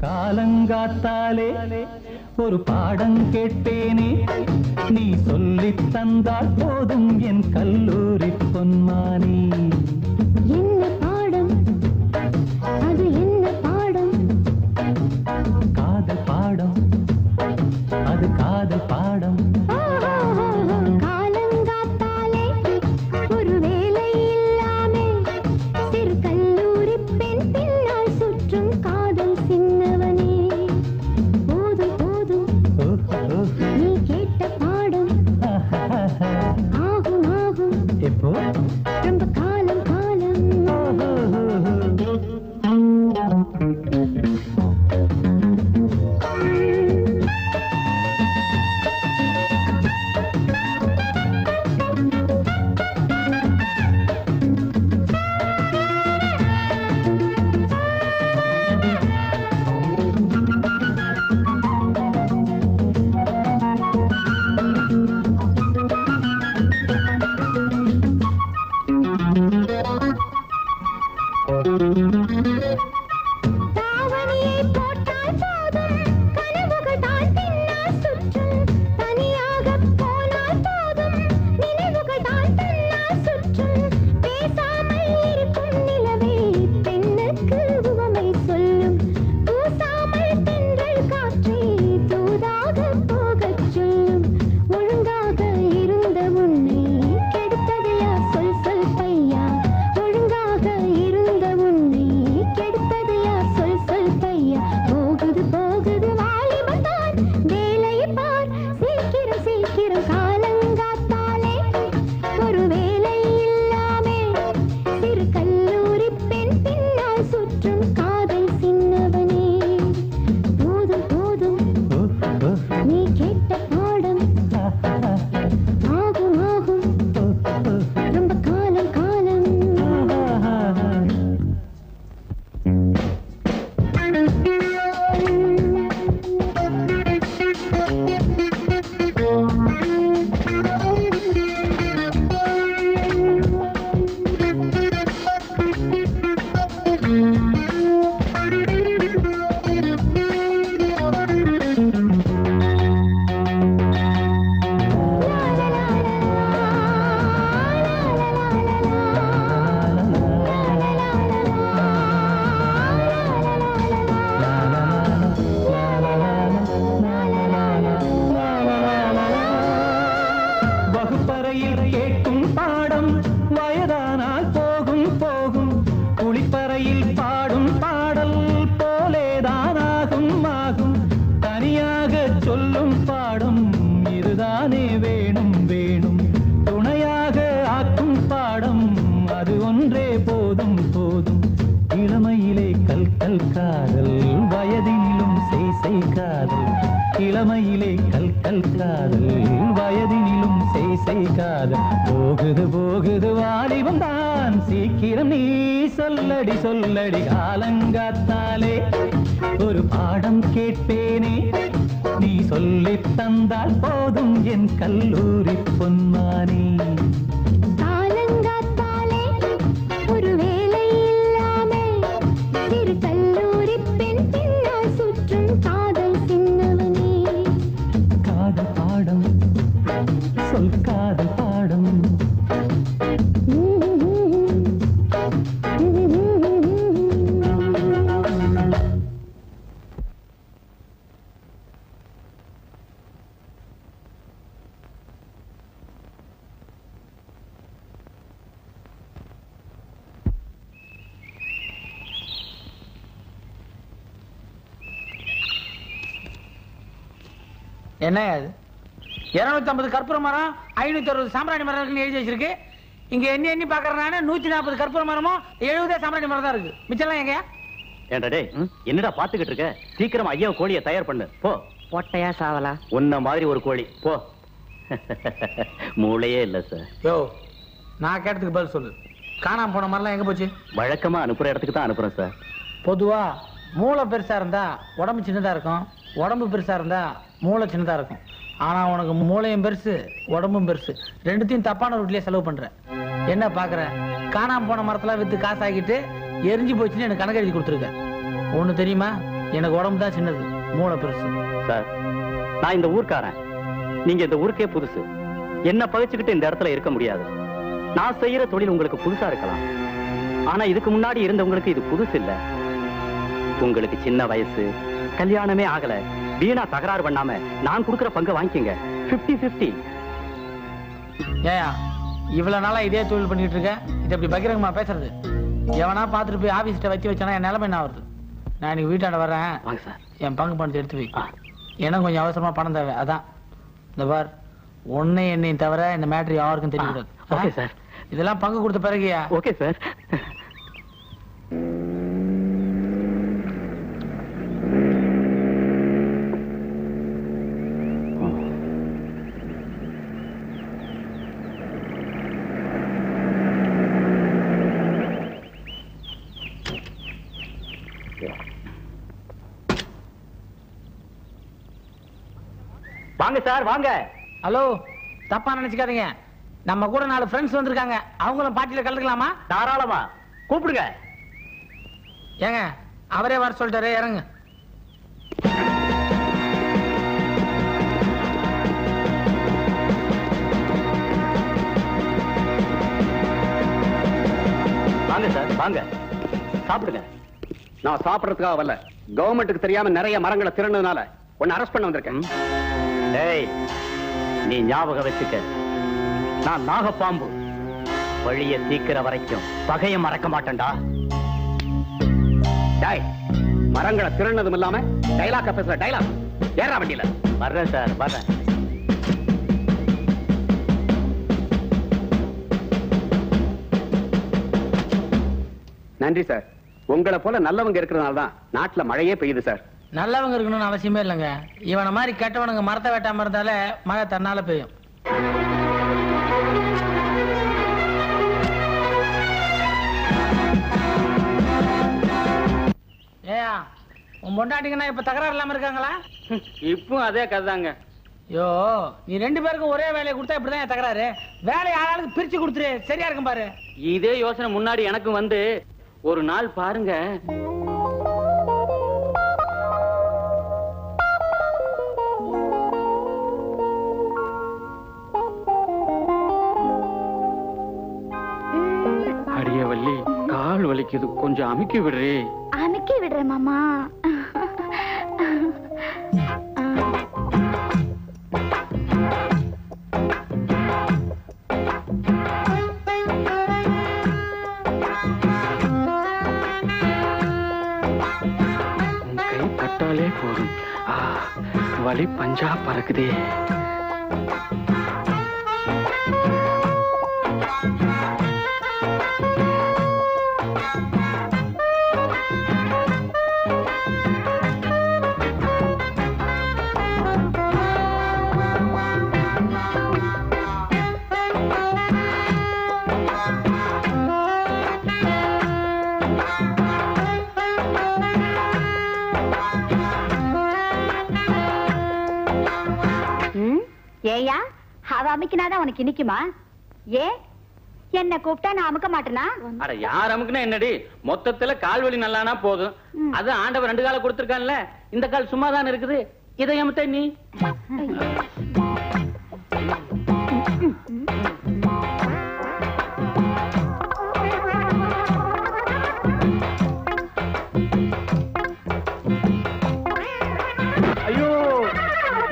காலங்காத்தாலே ஒரு பாடம் கேட்பேனே, நீ சொல்லித் தந்தால் போதும் என் கல்லூரி பொன்மானே. என்ன பாடம் அது, என்ன பாடம்? காதல் பாடம் அது, காதல் பாடம். காலங்காத்தாலே ஒரு வேலை இல்லாமே சிறு கல்லூரி பெண் பின்னால் சுற்றும் காதல் சின்னவனே. போதும் போதும் நீ கேட்ட பாடம் ஆகும் ஆகும் எப்போ? ரொம்ப காலம் காலம். தாவணியை போட்டால் போதும் கனவுகள் தான் பின்னால் சுற்றும். தனியாக போனால் போதும் நினைவுகள் தான் தன்னால் சுற்றும். பேசாமல் இருக்கும் நிலவே பெண்ணுக்கு உவமை சொல்லும். பூசாமல் தென்றல் காற்றே தூதாக போகச் சொல்லும். ஒழுங்காக இருந்த உன்னை கெடுத்தது யார் சொல் சொல் பையா. ஒழுங்காக இருந்த உன்னை கெடுத்தது யார் சொல் சொல் பையா. போகுது போகுது வாலிபம் தான், வேலையை பார் சீக்கிரம் சீக்கிரம். காலங்காத்தாலே ஒரு வேலை இல்லாமே சிறு கல்லூரி பெண் பின்னால் சுற்றும் காதல் சின்னவனே. போதும் போதும் நீ கேட்ட பாடம் ஆகும் ஆகும் ரொம்ப காலம் காலம். வகுப்பறையில் கேட்கும் பாடம் வயதானால் போகும் போகும். குளிப்பறையில் பாடும் பாடல் போலேதான் ஆகும் ஆகும். தனியாக சொல்லும் பாடம் இதுதானே வேணும் வேணும். துணையாக ஆக்கும் பாடம் அது ஒன்றே போதும் போதும். இளமையிலே கல் கல் காதல், வயதினிலும் செய் செய் காதல். இளமையிலே கல் கல் காதல், வயதினிலும் செய் செய் காதல். போகுது போகுது வாலிபம் தான், சீக்கிரம் நீ சொல்லடி சொல்லடி. காலங்காத்தாலே ஒரு பாடம் கேட்பேனே, நீ சொல்லித் தந்தால் போதும் என் கல்லூரி பொன்மானே. காலங்காத்தாலே ஒரு வேலை இல்லாமே சிறு கல்லூரி பெண் பின்னால் சுற்றும் காதல் சின்னவனே. காதல் பாடம் சொல், காதல் பாடம். என்ன அது 250 கற்பூர மரம் 560 சாம்பிராணி மரம் இருக்குன்னு எழுதி வச்சிருக்கு. இங்க எண்ணி எண்ணி பாக்குறேன் 140 கற்பூர மரமும் 70 சாம்பிராணி மரம் தான் இருக்கு. மிச்சம்லாம் எங்க? ஏண்டா டேய், என்னடா பாத்துக்கிட்டு இருக்க? சீக்கிரம் ஐயா கோழியை தயார் பண்ணு போ. பொட்டையா சாவலா? உன்ன மாதிரி ஒரு கோழி போ. மூளையே இல்ல சார். யோ, நான் கேட்டதுக்கு பதில் சொல்லு. காணாம போன மரம்லாம் எங்க போச்சு? வழக்கமா அனுப்புற இடத்துக்கு தான் அனுப்புறேன் சார். பொதுவா மூளை பெருசா இருந்தா உடம்பு சின்னதா இருக்கும், உடம்பு பெருசா இருந்தா மூளை சின்னதா இருக்கும். ஆனா உனக்கு மூளையும் பெருசு உடம்பும் பெருசு, ரெண்டுத்தையும் தப்பான ரூட்லயே செலவு பண்ற. என்ன பாக்குற? காணாம போன மரத்தெல்லாம் வித்து காசாக்கிட்டு எரிஞ்சு போச்சுன்னு எனக்கு கணக்கு எழுதி கொடுத்துருக்க. ஒண்ணு தெரியுமா, எனக்கு உடம்பு தான் சின்னது, மூளை பெருசு. சார், நான் இந்த ஊர்க்காரன், நீங்க இந்த ஊருக்கே புதுசு. என்ன பகிச்சுக்கிட்டு இந்த இடத்துல இருக்க முடியாது. நான் செய்யற தொழில் உங்களுக்கு புதுசா இருக்கலாம், ஆனா இதுக்கு முன்னாடி இருந்தவங்களுக்கு இது புதுசு இல்ல. உங்களுக்கு சின்ன வயசு, கல்யாணமே ஆகல, வீணா தகராறு பண்ணாம நான் கொடுக்கிற பங்கு வாங்கிக்கங்க. 50-50. ஏயா இவ்வளவு நாளா இதே தொழில் பண்ணிட்டு இருக்க, இது எப்படி பகிரங்கமா பேசுறது? எவனா பாத்துட்டு போய் ஆபீஸ்ட வச்சு வச்சானா என் நிலைமை என்ன ஆகுது? நான் இன்னைக்கு வீட்டாண்ட வர்றேன். வாங்க சார். என் பங்கு பணத்தை எடுத்து வை. எனக்கு கொஞ்சம் அவசரமா பணம் தேவை. அதான் இந்த பார், ஒன்னே என்னையும் தவிர இந்த மேட்ரு யாருக்கும் தெரியக்கூடாது. Okay sir. இதெல்லாம் பங்கு கொடுத்த பிறகுயா? Okay sir. வாங்க சார், வாங்க. ஹலோ, தப்பா நினைச்சுக்காதீங்க. நம்ம கூட 4 ஃப்ரெண்ட்ஸ் வந்திருக்காங்க. அவங்களும் பார்ட்டியில கலந்துக்கலாமா? தாராளமா கூப்பிடுங்க. ஏங்க அவரே வர சொல்லிட்டாரு, இறங்க. வாங்க சார், வாங்க சாப்பிடுங்க. நான் சாப்பிடறதுக்காக வரல, கவர்மெண்ட்டுக்கு தெரியாம நிறைய மரங்களை திருடுனதுனால உன்னை அரெஸ்ட் பண்ண வந்திருக்கேன். டேய், நீ ஞாபகம் வச்சுக்க, நான் நாகப்பாம்பு. வழிய தீக்கிற வரைக்கும் பகைய மறக்க மாட்டேன்டா. டேய், மரங்களை திருடுனதும் இல்லாம டைலாக்க பேசுற டைலாக். ஏறா வண்டியில. வர்றேன் சார், வர்றேன். நன்றி சார். உங்களை போல நல்லவங்க இருக்கிறதுனால தான் நாட்டுல மழையே பெய்யுது சார். நல்லவங்க இருக்கணும்னு அவசியமே இல்லைங்க. இவனை மாதிரி கெட்டவனுங்க மரத்தை வெட்டாம இருந்தாலே மழை தன்னால பெய்யும். ஏயா, உன் பொண்டாட்டிங்கன்னா இப்ப தகராறு இல்லாம இருக்காங்களா? இப்போ அதே கதைதாங்க. ஐயோ, நீ 2 பேருக்கும் ஒரே வேலையை கொடுத்தா இப்படிதான் தகராறு. வேலையை ஆளாளுக்கு பிரிச்சு கொடுத்துரு, சரியா இருக்கும் பாரு. இதே யோசனை முன்னாடி எனக்கு வந்து ஒரு நாள் பாருங்க. அடியவல்லி, கால் வலிக்குது, கொஞ்சம் அமுக்கி விடுறே. அமுக்கி விடுறேன் மாமா. கை பட்டாலே போதும், வலி பஞ்சா பறக்குதே. ஏயா, அவ அமுக்கினாதான் உனக்கு இனிக்குமா? ஏ, என்ன கூப்பிட்டா நான் அமுக்க மாட்டேனா? அட, யார் அமுக்குனா என்னடி, மொத்தத்துல கால் வலி நல்லானா போதும். அது ஆண்டவர் 2 கால கொடுத்திருக்கான்ல, இந்த கால் சும்மா தான் இருக்குது. இதை அமுத்த நீ. ஐயோ,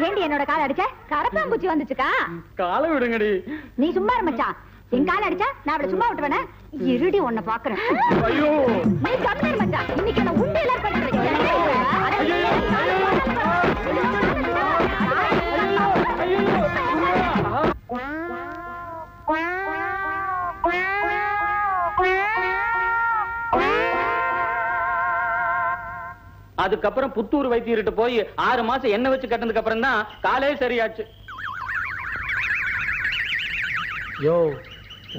ஏண்டி என்னோட கால் அடிச்ச? கரப்பாம்பூச்சி வந்துச்சுக்கா? காலை விடுங்கடி. நீ சும்மா இரு மச்சான். என் கால் அடிச்சா நான் அவளை சும்மா விட்டுவேனா? இருடி, உன்னை பாக்குறேன். ஐயோ, நீ கம்மியா இரு மச்சான். இன்னைக்கு என்ன உண்டு எல்லாம் அதுக்கப்புறம் புத்தூர் வைத்தியர்கிட்ட போய் 6 மாசம் எண்ணெய் வச்சு கட்டினதுக்கு அப்புறம் தான் காலே சரியாச்சு. யோ,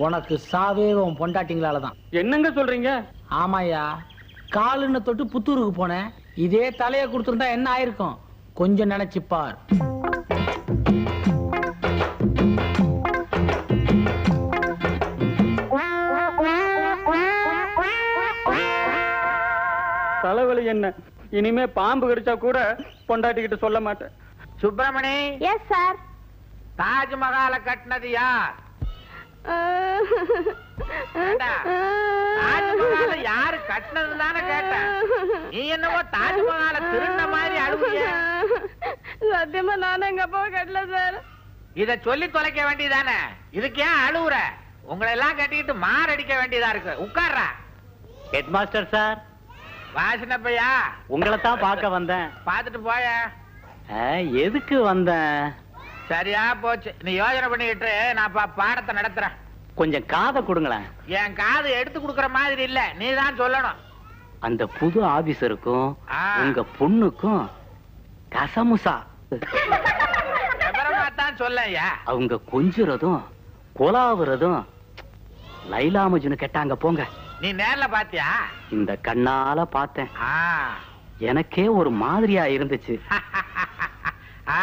உனக்கு சாவே உன் பொண்டாட்டிங்களாலதான். என்னங்க சொல்றீங்க? ஆமாயா, காலுன்னு தொட்டு புத்தூருக்கு போனேன். இதே தலையை கொடுத்துருந்தா என்ன ஆயிருக்கும் கொஞ்சம் நினைச்சுப்பார். தலைவலி என்ன இனிமே பாம்பு கடிச்சா கூட பொண்டாட்டிக்கிட்ட சொல்ல மாட்டேன். Subramani, yes sir. தாஜ்மஹாலை கட்டினது யார்? தாஜ்மஹாலை யாரு கட்டினது தானே கேட்டேன். நீ என்னவோ தாஜ்மஹாலை திருந்த மாதிரி அழுவிய. சத்தியமா நானும் எங்க அப்பா கட்டல சார். இத சொல்லி தொலைக்க வேண்டியதானே. இதுக்கு ஏன் அழுவுற? உங்களை எல்லாம் கட்டிக்கிட்டு மாரடிக்க வேண்டியதா இருக்கு. உட்கார்றா. Head master sir. வாசனப்பையா, உங்களை தான் பார்க்க வந்தேன். பாத்துட்டு போய. எதுக்கு வந்தேன்? சரியா போச்சு. நீ யோசனை பண்ணிக்கிட்டு நான் பாடத்தை நடத்துறேன். கொஞ்சம் காதை கொடுங்களேன். என் காது எடுத்து கொடுக்கற மாதிரி இல்ல, நீ தான் சொல்லணும். அந்த புது ஆபீசருக்கும் ஆ. உங்க பொண்ணுக்கும் கசமுசா. விவரமா தான் சொல்லையா. அவங்க கொஞ்சுறதும் கொலாவுறதும் லைலா மஜ்னு கேட்டாங்க போங்க. நீ நேர்ல பாத்தியா? இந்த கண்ணால பார்த்தேன். ஆ. எனக்கே ஒரு மாதிரியா இருந்துச்சு. ஆ.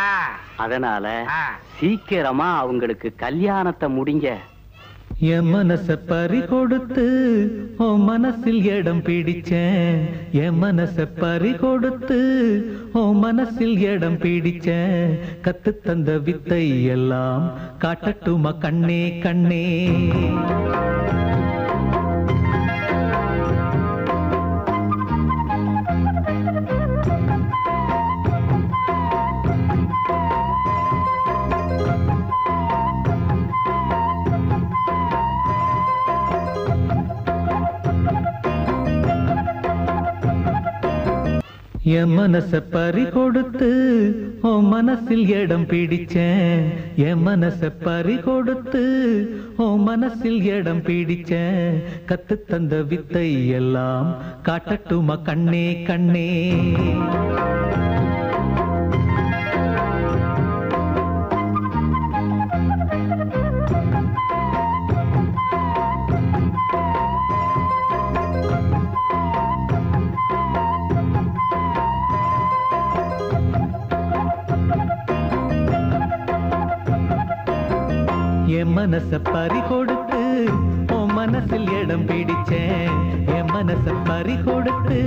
அதனால ஆ. சீக்கிரமா அவங்களுக்கு கல்யாணத்தை முடிங்க. என் மனச பறி கொடுத்து உன் மனசில் இடம் பிடிச்சேன். என் மனச பறி கொடுத்து உன் மனசில் இடம் பிடிச்சேன். கத்து தந்த வித்தை எல்லாம் காட்டட்டுமா கண்ணே கண்ணே. என் மனச பறி கொடுத்து உன் மனசில் இடம் பிடிச்சேன். என் மனச பறி கொடுத்து உன் மனசில் இடம் பிடிச்சேன். கத்து தந்த வித்தை எல்லாம் காட்டட்டுமா கண்ணே கண்ணே. என் மனச பறி கொடுத்து உன் மனசில் இடம் பிடிச்சேன். என் மனச பறி கொடுத்து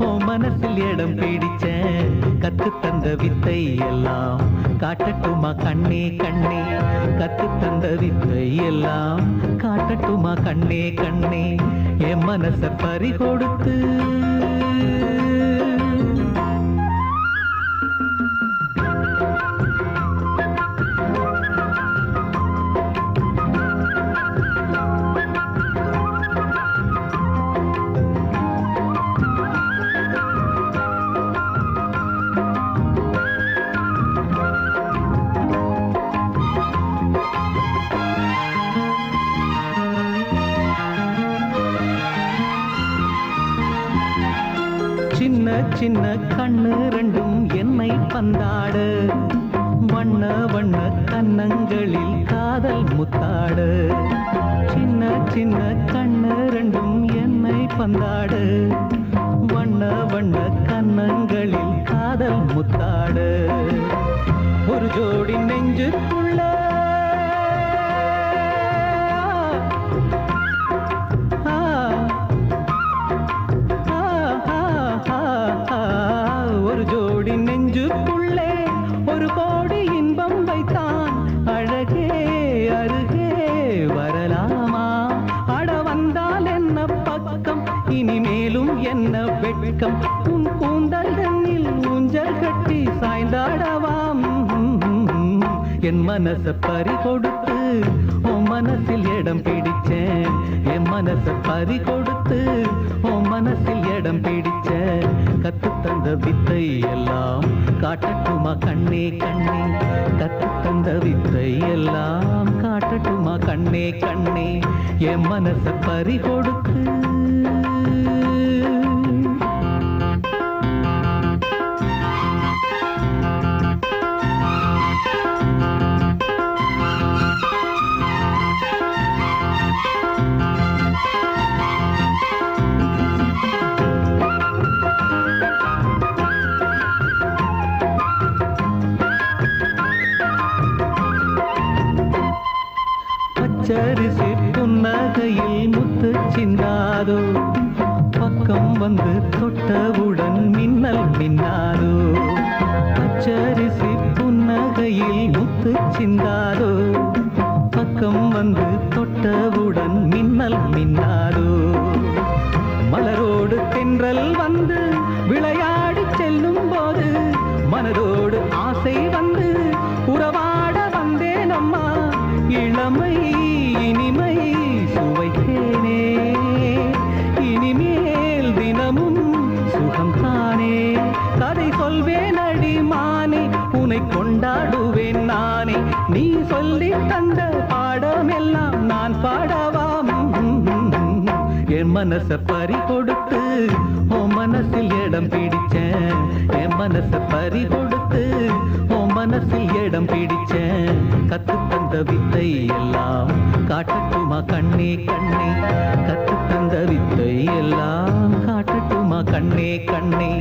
உன் மனசில் இடம் பிடிச்சேன். கத்து தந்த வித்தை எல்லாம் காட்டட்டுமா கண்ணே கண்ணே. கத்து தந்த வித்தை எல்லாம் காட்டட்டுமா கண்ணே கண்ணே. என் மனச பறி கொடுத்து சின்ன சின்ன கண்ணு ரெண்டும் என்னை பந்தாடு. வண்ண வண்ண கன்னங்களில் காதல் முத்தாடு. சின்ன சின்ன கண்ணு ரெண்டும் என்னை பந்தாடு. வண்ண வண்ண கன்னங்களில் காதல் முத்தாடு. ஒரு ஜோடி நெஞ்சுக்குள்ள ஒரு ஜோடி நெஞ்சுக்குள்ளே ஒரு கோடி இன்பம் வைத்தான். அழகே அருகே வரலாமா? அட வந்தால் என்ன பக்கம், இனிமேலும் என்ன வெட்கம். உன் கூந்தல் தண்ணில் ஊஞ்சல் கட்டி சாய்ந்தாடவாம். என் மனச பறி கொடுத்து உன் மனசில் இடம் பிடிச்சேன். என் மனச பறி கொடுத்து உன் மனசில் இடம் பிடிச்சேன். கத்து தந்த வித்தை எல்லாம் காட்டட்டுமா கண்ணே கண்ணே. கத்து தந்த வித்தை எல்லாம் காட்டட்டுமா கண்ணே கண்ணே. என் மனச பறி கொடுத்து பச்சரிசி புன்னகையில் முத்து சிந்தாதோ. பக்கம் வந்து தொட்டவுடன் மின்னல் மின்னாதோ பச்சரிசி புன்னகையில் முத்து சிந்தாதோ பக்கம் வந்து தொட்டவுடன் மின்னல் மின்னாதோ மலரோடு தென்றல் வந்து விளையாடி செல்லும் போது மனதோடு ஆசை வந்து உறவாட வந்தேன் அம்மா இளமை இனிமை சுவைத்தேனே இனிமேல் தினமும் சுகம் தானே கதை சொல்வேன் அடிமானே உன்னை கொண்டாடுவேன் நானே நீ சொல்லி தந்த பாடமெல்லாம் நான் பாடவாம் என் மனச பறி கொடுத்து உன் மனசில் இடம் பிடிச்சேன் என் மனச பறி கொடுத்து உன் மனசில் இடம் பிடிச்சேன் கத்து தந்த வித்தை எல்லாம் காட்டட்டுமா கண்ணே கண்ணே கத்து தந்த வித்தை எல்லாம் காட்டட்டுமா கண்ணே கண்ணே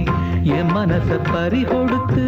என் மனச பறி கொடுத்து